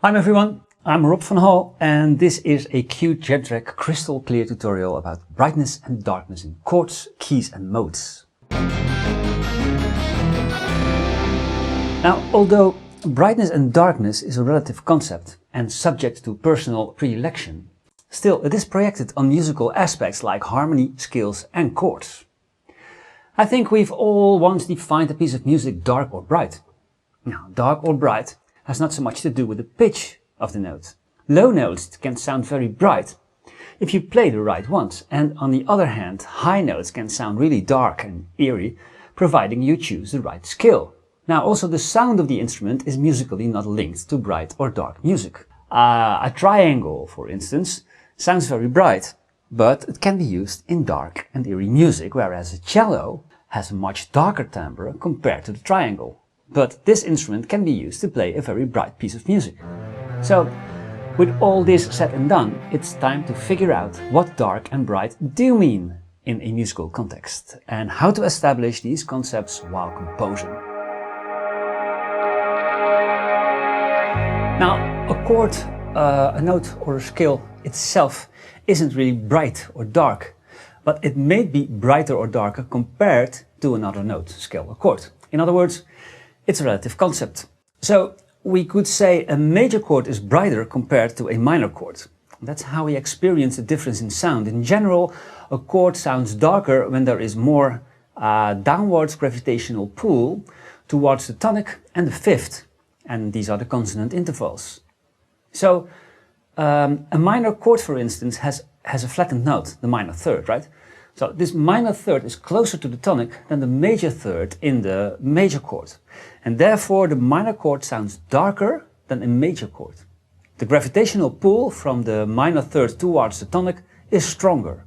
Hi everyone, I'm Rob van Hal and this is a Q-Gentrack crystal clear tutorial about brightness and darkness in chords, keys and modes. Now, although brightness and darkness is a relative concept and subject to personal predilection, still it is projected on musical aspects like harmony, scales and chords. I think we've all once defined a piece of music dark or bright. Now, dark or bright has not so much to do with the pitch of the note. Low notes can sound very bright if you play the right ones, and on the other hand, high notes can sound really dark and eerie, providing you choose the right scale. Now, also the sound of the instrument is musically not linked to bright or dark music. A triangle, for instance, sounds very bright, but it can be used in dark and eerie music, whereas a cello has a much darker timbre compared to the triangle. But this instrument can be used to play a very bright piece of music. So, with all this said and done, it's time to figure out what dark and bright do mean in a musical context and how to establish these concepts while composing. Now, a chord, a note or a scale itself isn't really bright or dark, but it may be brighter or darker compared to another note, scale or chord. In other words, it's a relative concept. So we could say a major chord is brighter compared to a minor chord. That's how we experience the difference in sound. In general, a chord sounds darker when there is more downwards gravitational pull towards the tonic and the fifth. And these are the consonant intervals. So a minor chord, for instance, has a flattened note, the minor third, right? So this minor third is closer to the tonic than the major third in the major chord. And therefore the minor chord sounds darker than a major chord. The gravitational pull from the minor third towards the tonic is stronger.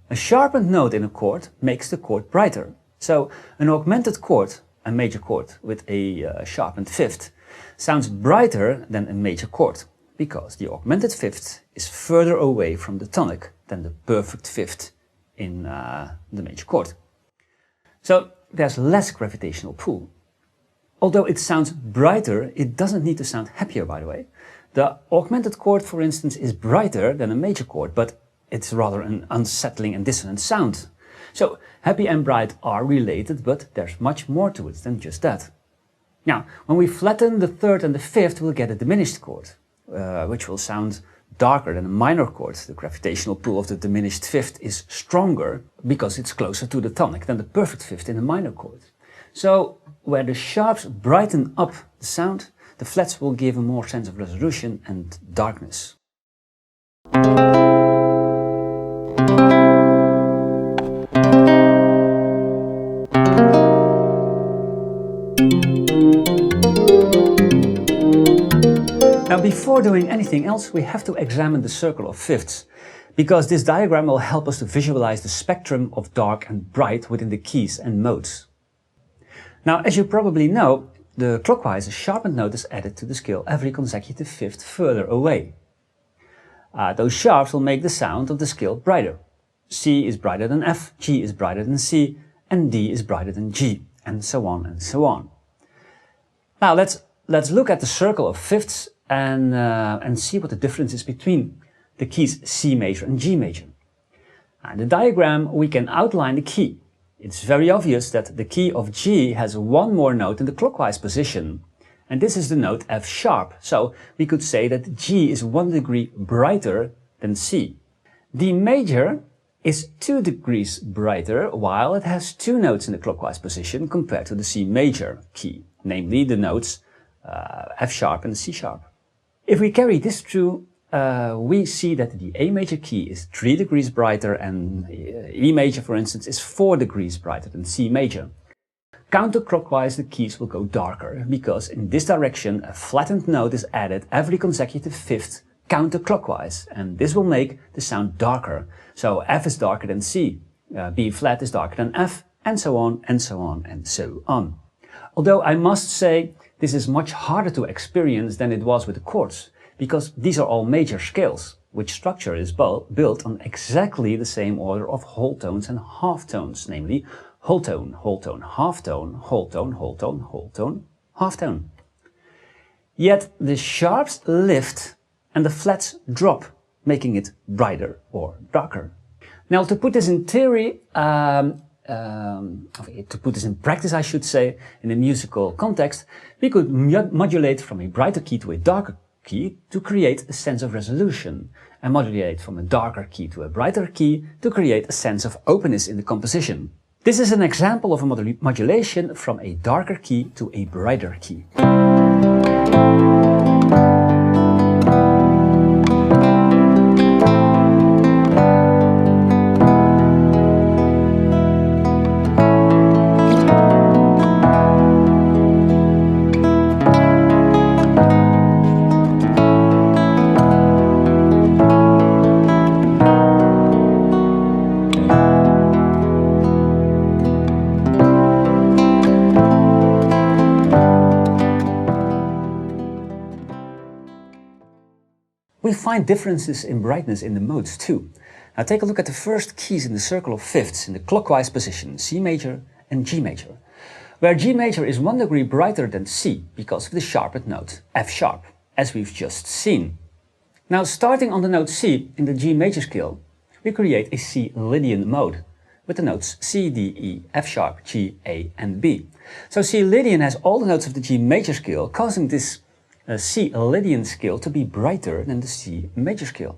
A sharpened note in a chord makes the chord brighter. So an augmented chord, a major chord with a sharpened fifth, sounds brighter than a major chord because the augmented fifth is further away from the tonic than the perfect fifth in the major chord. So there's less gravitational pull. Although it sounds brighter, it doesn't need to sound happier, by the way. The augmented chord, for instance, is brighter than a major chord, but it's rather an unsettling and dissonant sound. So happy and bright are related, but there's much more to it than just that. Now, when we flatten the third and the fifth, we'll get a diminished chord, which will sound darker than a minor chord. The gravitational pull of the diminished fifth is stronger because it's closer to the tonic than the perfect fifth in a minor chord. So where the sharps brighten up the sound, the flats will give a more sense of resolution and darkness. Now, before doing anything else, we have to examine the circle of fifths, because this diagram will help us to visualize the spectrum of dark and bright within the keys and modes. Now, as you probably know, the clockwise sharpened note is added to the scale every consecutive fifth further away. Those sharps will make the sound of the scale brighter. C is brighter than F, G is brighter than C, and D is brighter than G, and so on and so on. Now, let's look at the circle of fifths and see what the difference is between the keys C major and G major. In the diagram, we can outline the key. It's very obvious that the key of G has one more note in the clockwise position, and this is the note F sharp, so we could say that G is 1 degree brighter than C. D major is 2 degrees brighter, while it has 2 notes in the clockwise position compared to the C major key, namely the notes F sharp and C sharp. If we carry this through, we see that the A major key is 3 degrees brighter and E major, for instance, is 4 degrees brighter than C major. Counterclockwise, the keys will go darker, because in this direction a flattened note is added every consecutive fifth counterclockwise, and this will make the sound darker. So F is darker than C, B flat is darker than F, and so on and so on and so on. Although I must say, this is much harder to experience than it was with the chords, because these are all major scales, which structure is built on exactly the same order of whole tones and half tones, namely whole tone, half tone, whole tone, whole tone, half tone. Yet the sharps lift and the flats drop, making it brighter or darker. Now, to put this in theory, to put this in practice, I should say, in a musical context, we could modulate from a brighter key to a darker key to create a sense of resolution, and modulate from a darker key to a brighter key to create a sense of openness in the composition. This is an example of a modulation from a darker key to a brighter key. We find differences in brightness in the modes too. Now take a look at the first keys in the circle of fifths in the clockwise position, C major and G major, where G major is 1 degree brighter than C because of the sharpened note F sharp, as we've just seen. Now starting on the note C in the G major scale, we create a C Lydian mode with the notes C, D, E, F sharp, G, A and B. So C Lydian has all the notes of the G major scale, causing this C Lydian scale to be brighter than the C major scale.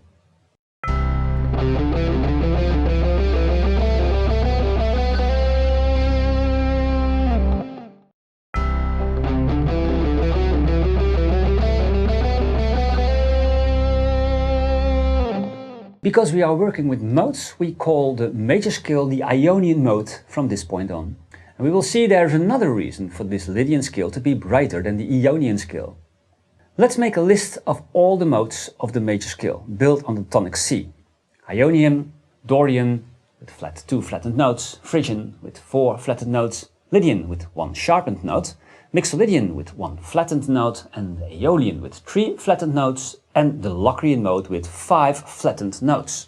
Because we are working with modes, we call the major scale the Ionian mode from this point on. And we will see there's another reason for this Lydian scale to be brighter than the Ionian scale. Let's make a list of all the modes of the major scale, built on the tonic C. Ionian, Dorian, with 2 flattened notes, Phrygian with 4 flattened notes, Lydian with 1 sharpened note, Mixolydian with 1 flattened note, and Aeolian with 3 flattened notes, and the Locrian mode with 5 flattened notes.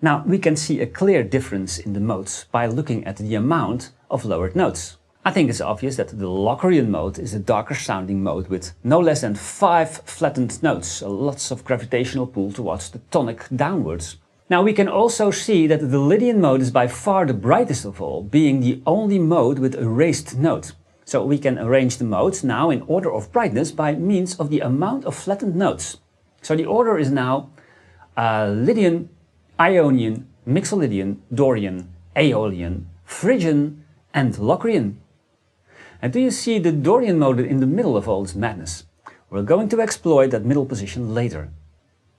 Now we can see a clear difference in the modes by looking at the amount of lowered notes. I think it's obvious that the Locrian mode is a darker sounding mode with no less than 5 flattened notes, lots of gravitational pull towards the tonic downwards. Now we can also see that the Lydian mode is by far the brightest of all, being the only mode with a raised note. So we can arrange the modes now in order of brightness by means of the amount of flattened notes. So the order is now Lydian, Ionian, Mixolydian, Dorian, Aeolian, Phrygian and Locrian. And do you see the Dorian mode in the middle of all this madness? We're going to exploit that middle position later.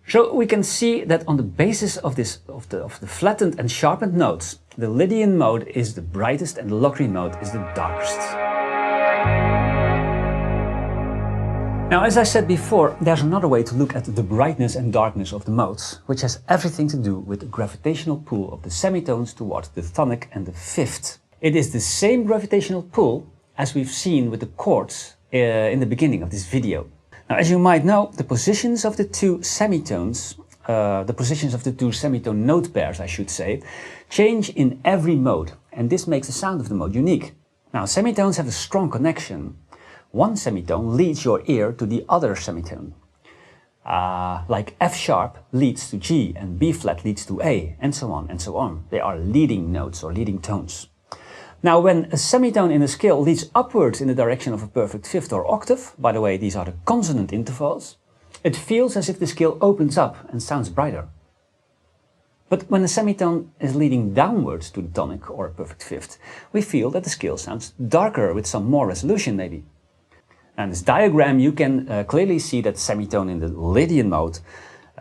So we can see that on the basis of the flattened and sharpened notes, the Lydian mode is the brightest and the Locrian mode is the darkest. Now, as I said before, there's another way to look at the brightness and darkness of the modes, which has everything to do with the gravitational pull of the semitones towards the tonic and the fifth. It is the same gravitational pull as we've seen with the chords in the beginning of this video. Now, as you might know, the positions of the two semitones, semitone note pairs, I should say, change in every mode, and this makes the sound of the mode unique. Now, semitones have a strong connection. One semitone leads your ear to the other semitone. Like F sharp leads to G and B flat leads to A, and so on and so on. They are leading notes or leading tones. Now, when a semitone in a scale leads upwards in the direction of a perfect fifth or octave, by the way, these are the consonant intervals, it feels as if the scale opens up and sounds brighter. But when a semitone is leading downwards to the tonic or a perfect fifth, we feel that the scale sounds darker with some more resolution maybe. And in this diagram you can clearly see that the semitone in the Lydian mode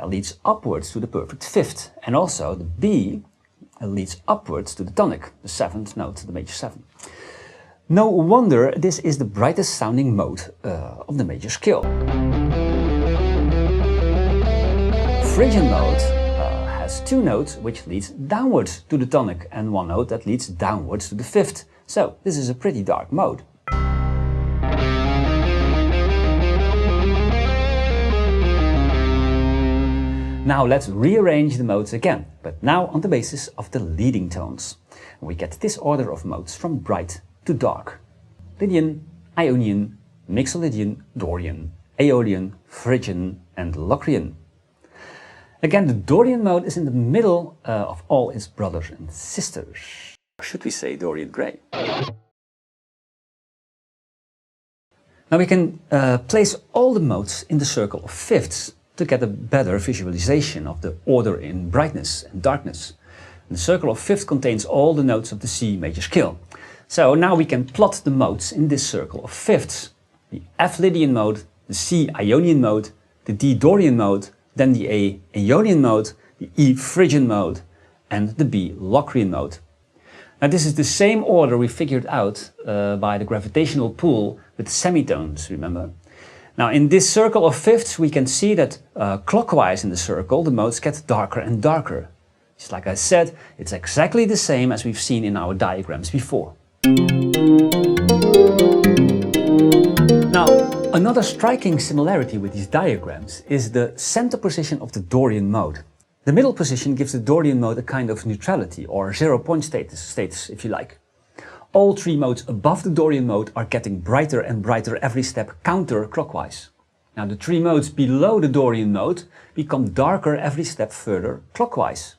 leads upwards to the perfect fifth, and also the B leads upwards to the tonic, the seventh note, the major seven. No wonder this is the brightest sounding mode of the major scale. Phrygian mode has two notes which leads downwards to the tonic and one note that leads downwards to the fifth. So this is a pretty dark mode. Now let's rearrange the modes again, but now on the basis of the leading tones. We get this order of modes from bright to dark. Lydian, Ionian, Mixolydian, Dorian, Aeolian, Phrygian and Locrian. Again, the Dorian mode is in the middle of all its brothers and sisters. Or should we say Dorian Gray? Now we can place all the modes in the circle of fifths to get a better visualization of the order in brightness and darkness. And the circle of fifths contains all the notes of the C major scale. So now we can plot the modes in this circle of fifths. The F Lydian mode, the C Ionian mode, the D Dorian mode, then the A Aeolian mode, the E Phrygian mode and the B Locrian mode. Now this is the same order we figured out by the gravitational pull with semitones, remember? Now in this circle of fifths we can see that clockwise in the circle the modes get darker and darker. Just like I said, it's exactly the same as we've seen in our diagrams before. Now, another striking similarity with these diagrams is the center position of the Dorian mode. The middle position gives the Dorian mode a kind of neutrality or 0-point status if you like. All three modes above the Dorian mode are getting brighter and brighter every step counterclockwise. Now the three modes below the Dorian mode become darker every step further clockwise.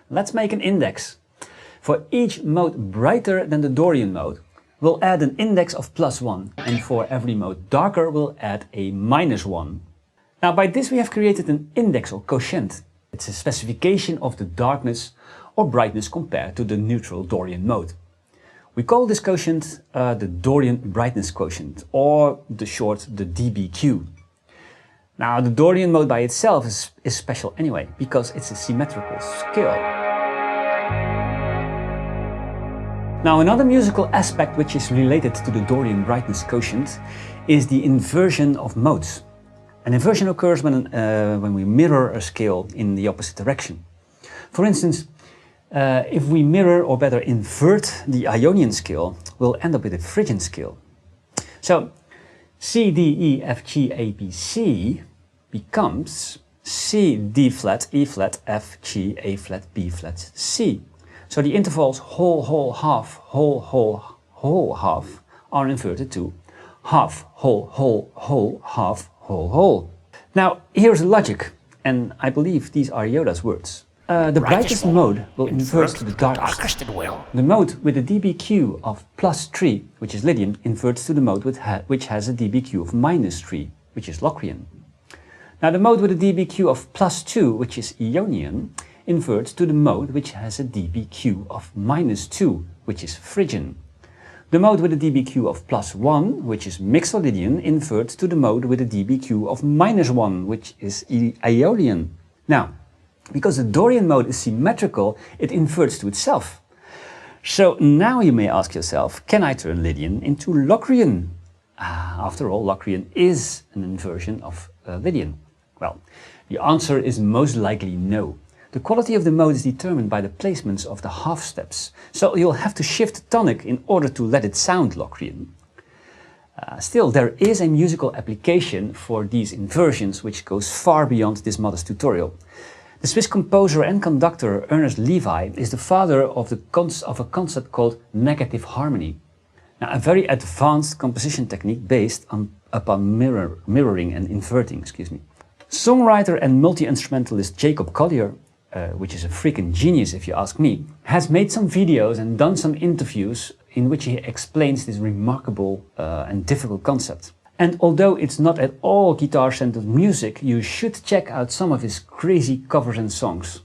Let's make an index. For each mode brighter than the Dorian mode, we'll add an index of +1, and for every mode darker we'll add a -1. Now by this we have created an index or quotient. It's a specification of the darkness or brightness compared to the neutral Dorian mode. We call this quotient the Dorian Brightness Quotient, or the short the DBQ. Now the Dorian mode by itself is special anyway, because it's a symmetrical scale. Now another musical aspect which is related to the Dorian Brightness Quotient is the inversion of modes. An inversion occurs when we mirror a scale in the opposite direction. For instance, if we mirror, or better invert, the Ionian scale, we'll end up with a Phrygian scale. So C, D, E, F, G, A, B, C becomes C, D flat, E flat, F, G, A flat, B flat, C. So the intervals whole, whole, half, whole, whole, whole, half are inverted to half, whole, whole, whole, half, whole, whole. Now here's the logic, and I believe these are Yoda's words. The brightest mode will invert to the darkest. The mode with a DBQ of +3, which is Lydian, inverts to the mode which has a DBQ of -3, which is Locrian. Now the mode with a DBQ of +2, which is Ionian, inverts to the mode which has a DBQ of -2, which is Phrygian. The mode with a DBQ of +1, which is Mixolydian, inverts to the mode with a DBQ of -1, which is Aeolian. Now, because the Dorian mode is symmetrical, it inverts to itself. So now you may ask yourself, can I turn Lydian into Locrian? After all, Locrian is an inversion of Lydian. Well, the answer is most likely no. The quality of the mode is determined by the placements of the half steps, so you'll have to shift the tonic in order to let it sound Locrian. Still, there is a musical application for these inversions which goes far beyond this modest tutorial. The Swiss composer and conductor Ernst Levi is the father of a concept called negative harmony. Now, a very advanced composition technique based upon mirroring and inverting. Songwriter and multi-instrumentalist Jacob Collier, which is a freaking genius if you ask me, has made some videos and done some interviews in which he explains this remarkable and difficult concept. And although it's not at all guitar-centered music, you should check out some of his crazy covers and songs.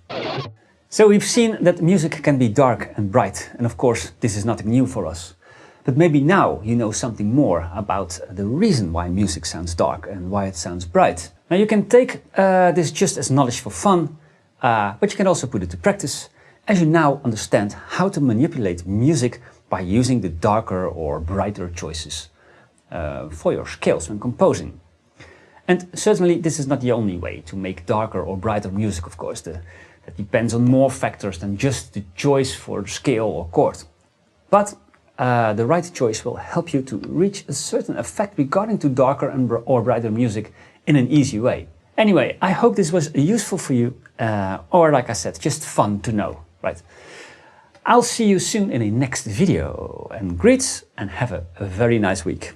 So we've seen that music can be dark and bright, and of course this is nothing new for us. But maybe now you know something more about the reason why music sounds dark and why it sounds bright. Now you can take this just as knowledge for fun, but you can also put it to practice, as you now understand how to manipulate music by using the darker or brighter choices for your scales when composing. And certainly this is not the only way to make darker or brighter music, of course. That depends on more factors than just the choice for scale or chord. But the right choice will help you to reach a certain effect regarding to darker or brighter music in an easy way. Anyway, I hope this was useful for you, or like I said, just fun to know, right? I'll see you soon in a next video, and greets and have a very nice week.